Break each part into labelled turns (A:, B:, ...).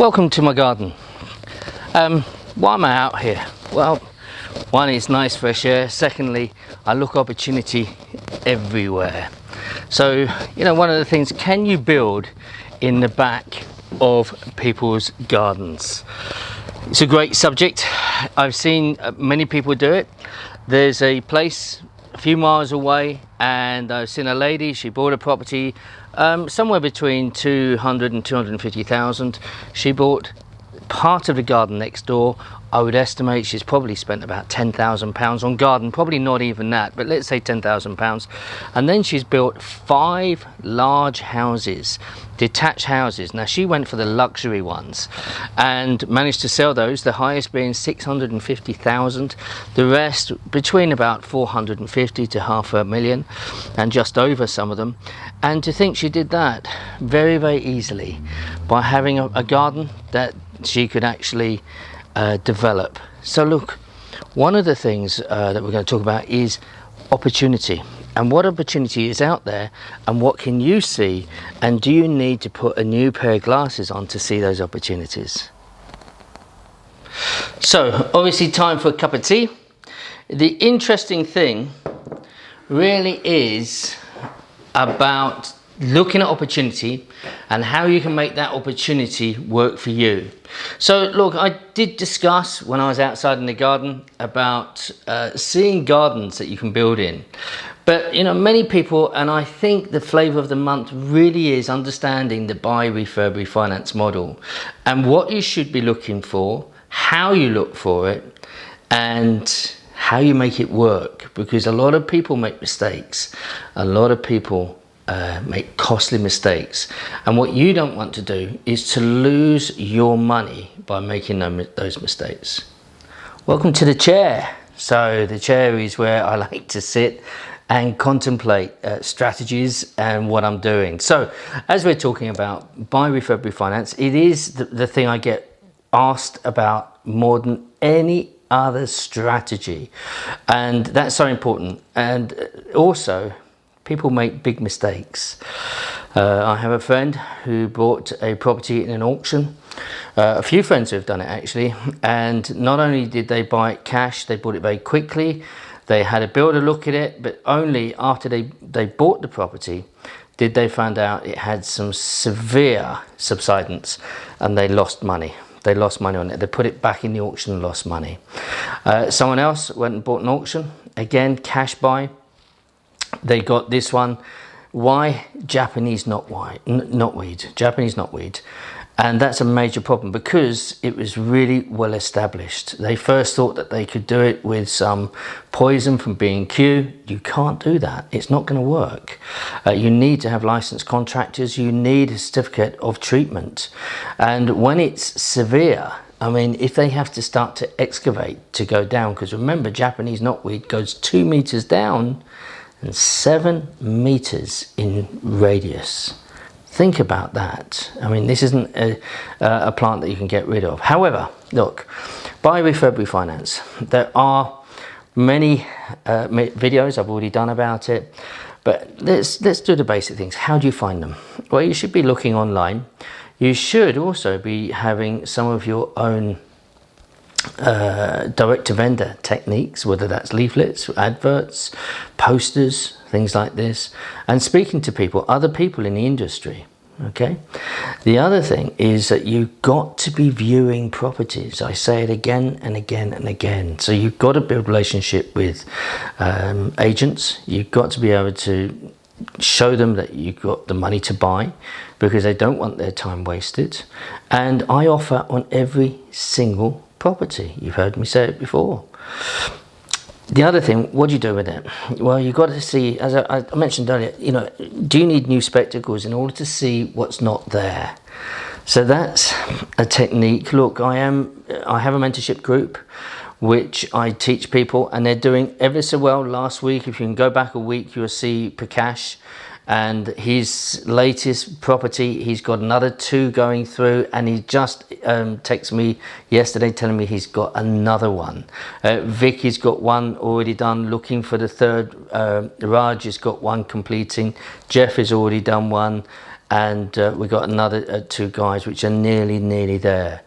A: Welcome to my garden. Why am I out here? Well, one, it's nice fresh air. Secondly, I look opportunity everywhere. So, one of the things, can you build in the back of people's gardens? It's a great subject. I've seen many people do it. There's a place a few miles away, and I've seen a lady, she bought a property somewhere between 200 and 250,000. She bought part of the garden next door. I would estimate she's probably spent about £10,000 on garden, probably not even that, but let's say £10,000. And then she's built 5 large houses, detached houses. Now she went for the luxury ones and managed to sell those, the highest being 650,000, the rest between about 450 to £500,000, and just over some of them. And to think she did that very, very easily by having a garden that she could actually develop. So look, one of the things that we're going to talk about is opportunity, and what opportunity is out there, and what can you see, and do you need to put a new pair of glasses on to see those opportunities? So obviously time for a cup of tea. The interesting thing really is about looking at opportunity and how you can make that opportunity work for you. So look, I did discuss when I was outside in the garden about seeing gardens that you can build in. But many people, and I think the flavour of the month really is understanding the buy, refurb, refinance model, and what you should be looking for, how you look for it, and how you make it work. Because a lot of people make mistakes. A lot of people make costly mistakes, and what you don't want to do is to lose your money by making those mistakes. Welcome to the chair. So the chair is where I like to sit and contemplate strategies and what I'm doing. So as we're talking about buy, refurb, refinance, it is the thing I get asked about more than any other strategy, and that's so important. And also, people make big mistakes. I have a friend who bought a property in an auction. A few friends who have done it actually, and not only did they buy it cash, they bought it very quickly. They had a builder look at it, but only after they bought the property did they find out it had some severe subsidence, and they lost money. They lost money on it. They put it back in the auction and lost money. Someone else went and bought an auction, again cash buy. They got this one. Why? Japanese knotweed. Japanese knotweed. And that's a major problem because it was really well established. They first thought that they could do it with some poison from B&Q. You can't do that. It's not going to work. You need to have licensed contractors. You need a certificate of treatment. And when it's severe, I mean, if they have to start to excavate to go down, because remember, Japanese knotweed goes 2 meters down and 7 meters in radius. Think about that. I mean, this isn't a plant that you can get rid of. However, look, buy, refurb, refinance. There are many videos I've already done about it, but let's do the basic things. How do you find them? Well, you should be looking online. You should also be having some of your own direct-to-vendor techniques, whether that's leaflets, adverts, posters, things like this, and speaking to people, other people in the industry. Okay. The other thing is that you've got to be viewing properties. I say it again and again and again. So you've got to build relationship with agents. You've got to be able to show them that you've got the money to buy, because they don't want their time wasted. And I offer on every single property. You've heard me say it before. The other thing, what do you do with it? Well, you've got to see, as I mentioned earlier, do you need new spectacles in order to see what's not there? So that's a technique. Look, I have a mentorship group which I teach people, and they're doing ever so well. Last week, if you can go back a week, you'll see Prakash and his latest property. He's got another 2 going through, and he just texted me yesterday telling me he's got another one. Vicky's got one already done, looking for the 3rd. Raj has got one completing. Jeff has already done one. and we've got another 2 guys which are nearly there.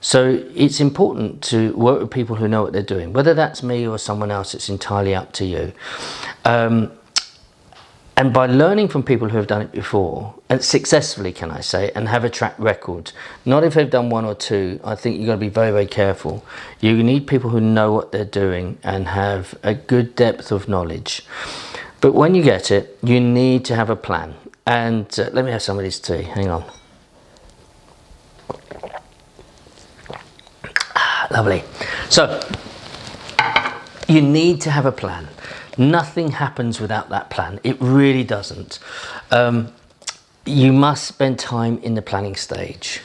A: So it's important to work with people who know what they're doing, whether that's me or someone else. It's entirely up to you. And by learning from people who have done it before, and successfully, can I say, and have a track record, not if they've done 1 or 2, I think you've got to be very, very careful. You need people who know what they're doing and have a good depth of knowledge. But when you get it, you need to have a plan. And let me have some of this tea, hang on. Lovely. So, you need to have a plan. Nothing happens without that plan. It really doesn't. You must spend time in the planning stage.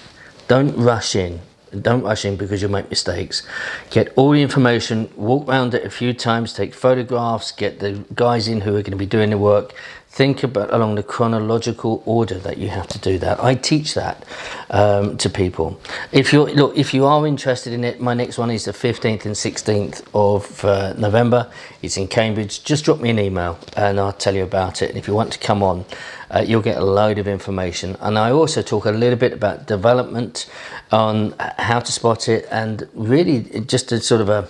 A: Don't rush in. Don't rush in because you'll make mistakes. Get all the information, walk around it a few times, take photographs, get the guys in who are going to be doing the work. Think about along the chronological order that you have to do that. I teach that to people. If you are interested in it, my next one is the 15th and 16th of November. It's in Cambridge. Just drop me an email and I'll tell you about it. And if you want to come on, you'll get a load of information. And I also talk a little bit about development, on how to spot it, and really just a sort of a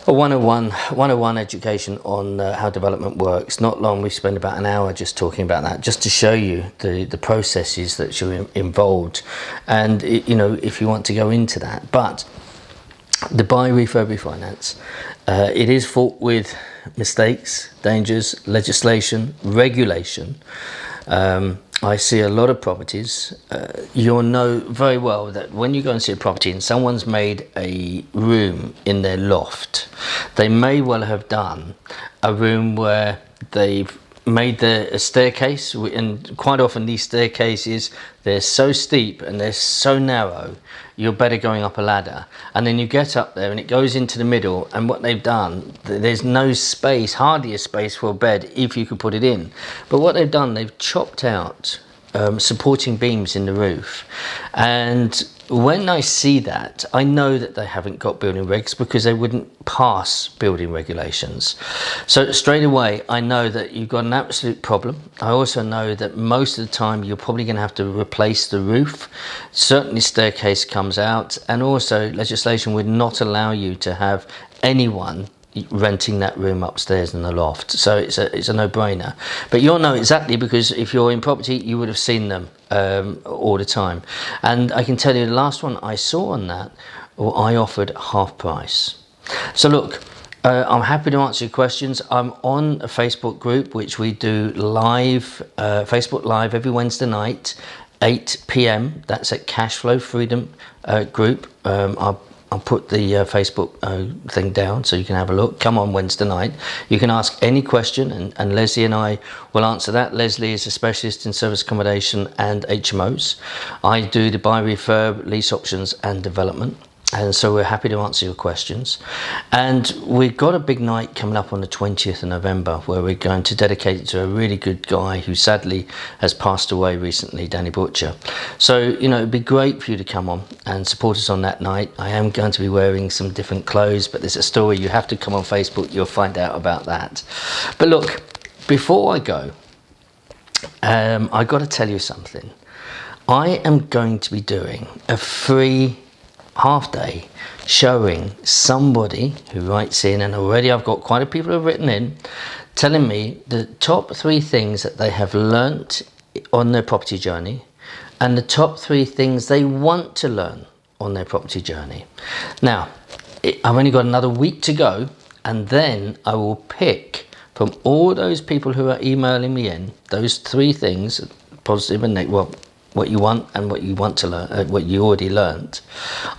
A: 101 education on how development works. Not long, we spend about an hour just talking about that, just to show you the processes that you're involved, and if you want to go into that. But the buy, refurb, refinance, it is fraught with mistakes, dangers, legislation, regulation. I see a lot of properties. You'll know very well that when you go and see a property and someone's made a room in their loft, they may well have done a room where they've made a staircase, and quite often these staircases, they're so steep and they're so narrow, you're better going up a ladder. And then you get up there and it goes into the middle, and what they've done, there's no space, hardly a space for a bed if you could put it in. But what they've done, they've chopped out supporting beams in the roof. And when I see that, I know that they haven't got building regs, because they wouldn't pass building regulations. So straight away, I know that you've got an absolute problem. I also know that most of the time you're probably going to have to replace the roof. Certainly staircase comes out, and also legislation would not allow you to have anyone renting that room upstairs in the loft. So it's a no-brainer. But you'll know exactly, because if you're in property, you would have seen them all the time. And I can tell you, the last one I saw on that, I offered half price. So look, I'm happy to answer your questions. I'm on a Facebook group which we do live, Facebook Live every Wednesday night, 8 p.m. That's at Cashflow-Freedom group. I'll put the Facebook thing down so you can have a look. Come on Wednesday night. You can ask any question, and Leslie and I will answer that. Leslie is a specialist in service accommodation and HMOs. I do the buy, refurb, lease options and development. And so we're happy to answer your questions. And we've got a big night coming up on the 20th of November where we're going to dedicate it to a really good guy who sadly has passed away recently, Danny Butcher. So, it'd be great for you to come on and support us on that night. I am going to be wearing some different clothes, but there's a story. You have to come on Facebook. You'll find out about that. But look, before I go, I got to tell you something. I am going to be doing a free half day showing somebody who writes in, and already I've got quite a few people who have written in telling me the top 3 things that they have learnt on their property journey and the top 3 things they want to learn on their property journey. Now, I've only got another week to go, and then I will pick from all those people who are emailing me in those 3 things, positive and negative, well, what you want and what you want to learn, what you already learned.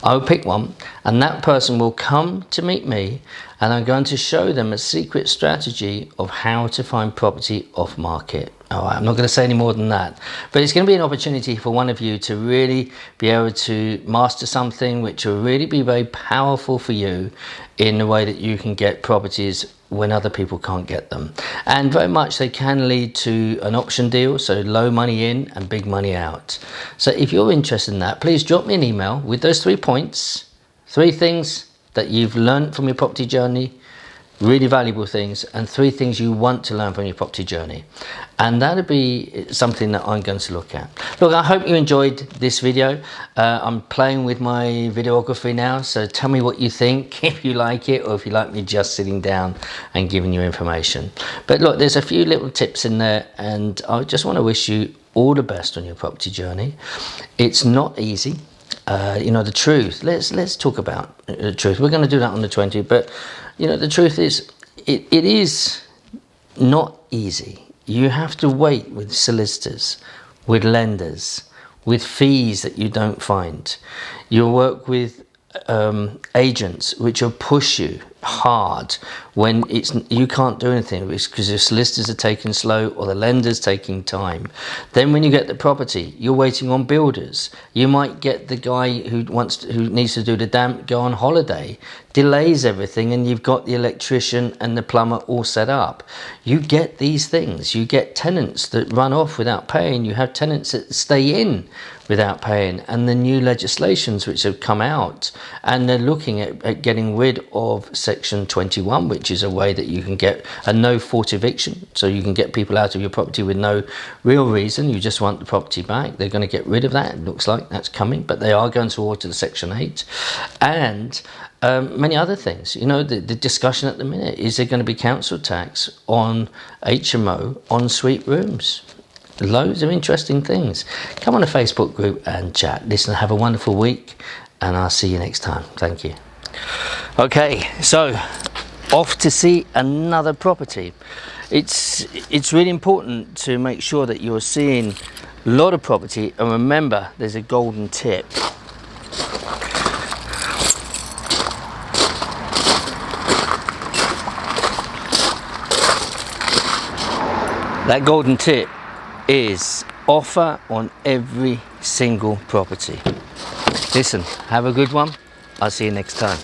A: I'll pick one, and that person will come to meet me, and I'm going to show them a secret strategy of how to find property off market. All right, I'm not going to say any more than that, but it's going to be an opportunity for one of you to really be able to master something which will really be very powerful for you in the way that you can get properties when other people can't get them. And very much they can lead to an option deal, so low money in and big money out. So if you're interested in that, please drop me an email with those 3 points, 3 things that you've learned from your property journey, really valuable things, and 3 things you want to learn from your property journey. And that'll be something that I'm going to look at. Look, I hope you enjoyed this video. I'm playing with my videography now, so tell me what you think, if you like it, or if you like me just sitting down and giving you information. But look, there's a few little tips in there, and I just want to wish you all the best on your property journey. It's not easy. You know, the truth, let's talk about the truth. We're going to do that on the 20th, but you know, the truth is it is not easy. You have to wait with solicitors, with lenders, with fees that you don't find. You work with agents which will push you hard when you can't do anything because your solicitors are taking slow or the lender's taking time. Then when you get the property, you're waiting on builders. You might get the guy who needs to do the damp go on holiday, delays everything, and you've got the electrician and the plumber all set up. You get these things. You get tenants that run off without paying. You have tenants that stay in without paying, and the new legislations which have come out, and they're looking at getting rid of Section 21, which is a way that you can get a no fault eviction, so you can get people out of your property with no real reason. You just want the property back. They're going to get rid of that. It looks like that's coming, but they are going to alter the Section 8 and many other things. You know, the discussion at the minute, is there going to be council tax on HMO ensuite rooms? Loads of interesting things. Come on a Facebook group and chat. Listen, have a wonderful week, and I'll see you next time. Thank you. Okay, so off to see another property. It's really important to make sure that you're seeing a lot of property, and remember, there's a golden tip. That golden tip is offer on every single property. Listen, have a good one. I'll see you next time.